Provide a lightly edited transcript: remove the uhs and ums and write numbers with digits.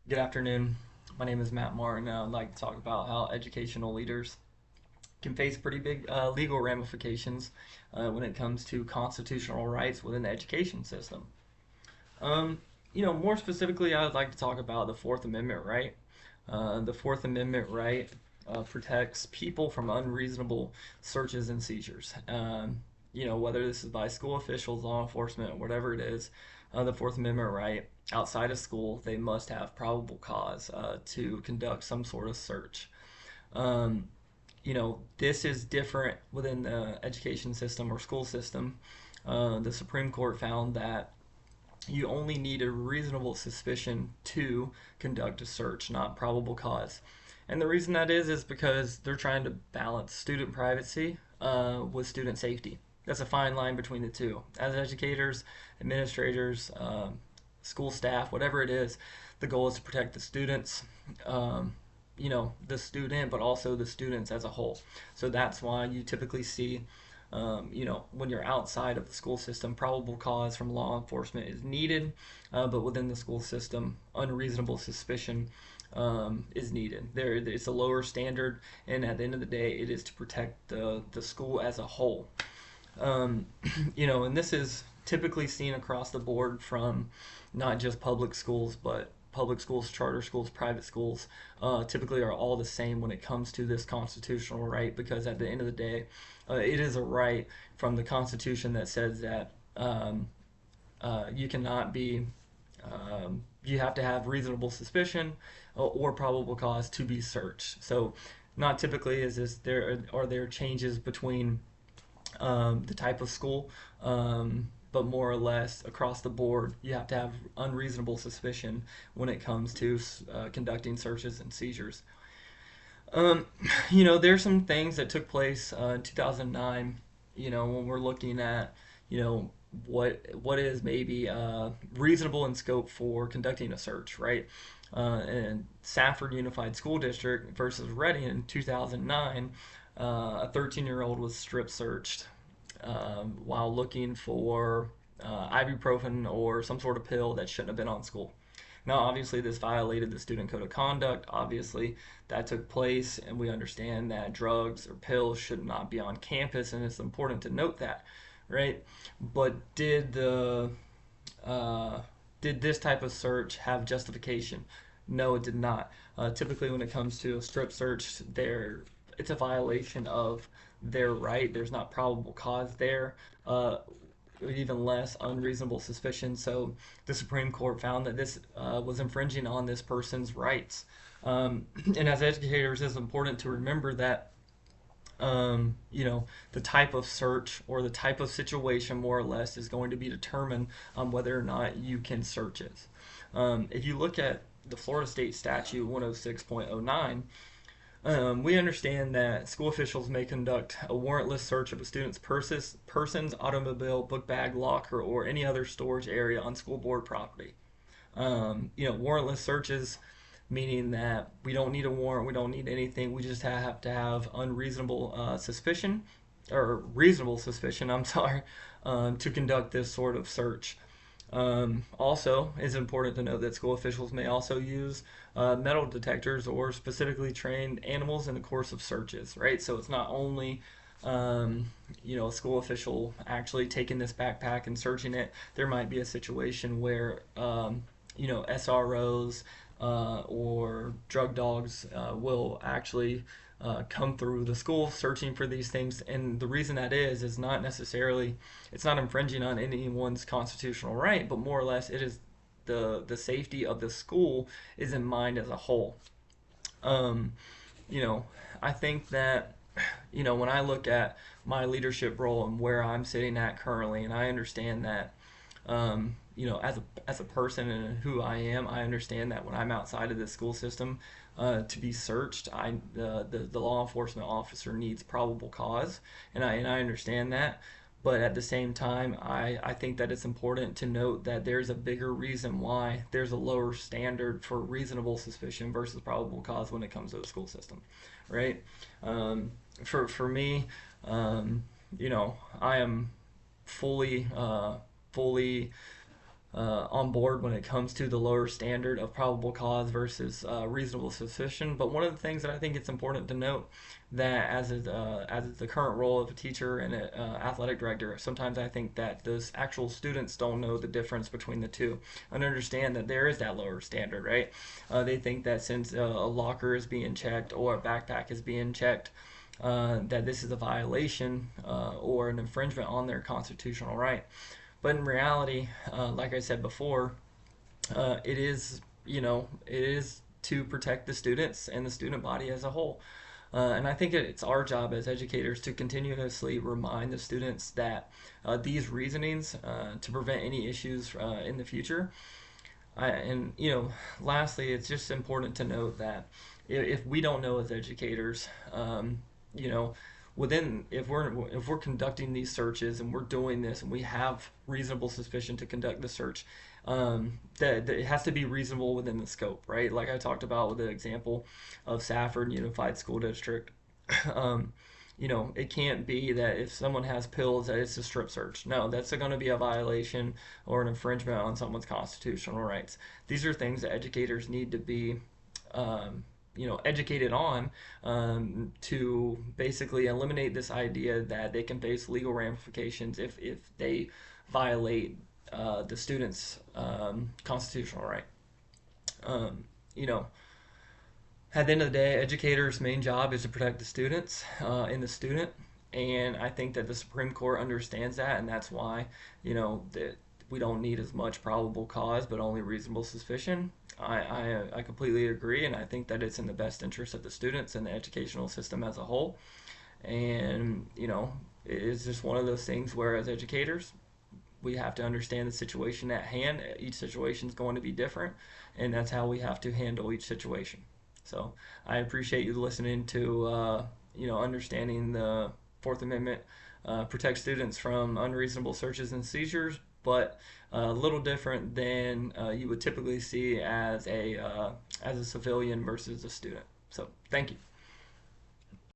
Good afternoon. My name is Matt Martin, and I'd like to talk about how educational leaders can face pretty big legal ramifications when it comes to constitutional rights within the education system. Um, more specifically, I would like to talk about the Fourth Amendment right. The Fourth Amendment right protects people from unreasonable searches and seizures. Whether this is by school officials, law enforcement, whatever it is, the Fourth Amendment right outside of school, they must have probable cause to conduct some sort of search. Um, this is different within the education system or school system. The Supreme Court found that you only need a reasonable suspicion to conduct a search, not probable cause. And the reason that is because they're trying to balance student privacy with student safety. That's a fine line between the two. As educators, administrators, school staff, whatever it is, the goal is to protect the students, the student, but also the students as a whole. So that's why you typically see when you're outside of the school system, probable cause from law enforcement is needed, but within the school system, unreasonable suspicion is needed. It's a lower standard, and at the end of the day, it is to protect the school as a whole. Um, and this is typically seen across the board from not just public schools, but public schools, charter schools, private schools, typically are all the same when it comes to this constitutional right, because at the end of the day, it is a right from the Constitution that says that you cannot be, you have to have reasonable suspicion or probable cause to be searched. So, not typically is this there are there changes between the type of school, but more or less across the board, you have to have unreasonable suspicion when it comes to conducting searches and seizures. Um, there's some things that took place in 2009. When we're looking at, you know, what is maybe reasonable in scope for conducting a search, right? And Safford Unified School District versus Reading in 2009, a 13-year-old was strip searched while looking for ibuprofen or some sort of pill that shouldn't have been on school. Now, obviously, this violated the student code of conduct. Obviously, that took place, and we understand that drugs or pills should not be on campus, and it's important to note that, right? But uh, did this type of search have justification? No, it did not. Typically, when it comes to a strip search, it's a violation of their right. There's not probable cause there. Even less unreasonable suspicion. So the Supreme Court found that this was infringing on this person's rights. And as educators, it's important to remember that the type of search or the type of situation, more or less, is going to be determined on whether or not you can search it. If you look at the Florida State Statute 106.09, we understand that school officials may conduct a warrantless search of a student's persons, automobile, book bag, locker, or any other storage area on school board property. Warrantless searches, meaning that we don't need a warrant, we don't need anything, we just have to have unreasonable suspicion, or reasonable suspicion, I'm sorry, to conduct this sort of search. Also, it's important to note that school officials may also use metal detectors or specifically trained animals in the course of searches, right? So it's not only a school official actually taking this backpack and searching it. There might be a situation where SROs or drug dogs will actually come through the school searching for these things. And the reason that is not necessarily, it's not infringing on anyone's constitutional right, but more or less it is the safety of the school is in mind as a whole. Um, you know, I think that when I look at my leadership role and where I'm sitting at currently, and I understand that as a person and who I am, I understand that when I'm outside of the school system to be searched, the law enforcement officer needs probable cause, and I understand that. But at the same time, I think that it's important to note that there's a bigger reason why there's a lower standard for reasonable suspicion versus probable cause when it comes to the school system, right? For me, I am fully fully on board when it comes to the lower standard of probable cause versus reasonable suspicion. But one of the things that I think it's important to note that as is the current role of a teacher and an athletic director, sometimes I think that those actual students don't know the difference between the two and understand that there is that lower standard, right? They think that since a locker is being checked or a backpack is being checked, that this is a violation or an infringement on their constitutional right. But in reality, like I said before, it is, it is to protect the students and the student body as a whole. And I think it's our job as educators to continuously remind the students that these reasonings to prevent any issues in the future. And lastly, it's just important to note that if we don't know as educators, you know, within if we're conducting these searches and we're doing this and we have reasonable suspicion to conduct the search, that it has to be reasonable within the scope, right? Like I talked about with the example of Safford Unified School District. um, it can't be that if someone has pills that it's a strip search. No, that's going to be a violation or an infringement on someone's constitutional rights. These are things that educators need to be educated on, to basically eliminate this idea that they can face legal ramifications if they violate the student's constitutional right. Um, you know, at the end of the day, educators' main job is to protect the students and the student. And I think that the Supreme Court understands that, and that's why, that we don't need as much probable cause, but only reasonable suspicion. I completely agree, and I think that it's in the best interest of the students and the educational system as a whole. And, it's just one of those things where, as educators, we have to understand the situation at hand. Each situation is going to be different, and that's how we have to handle each situation. So I appreciate you listening to, understanding the Fourth Amendment protects students from unreasonable searches and seizures, but a little different than you would typically see as a civilian versus a student. So thank you.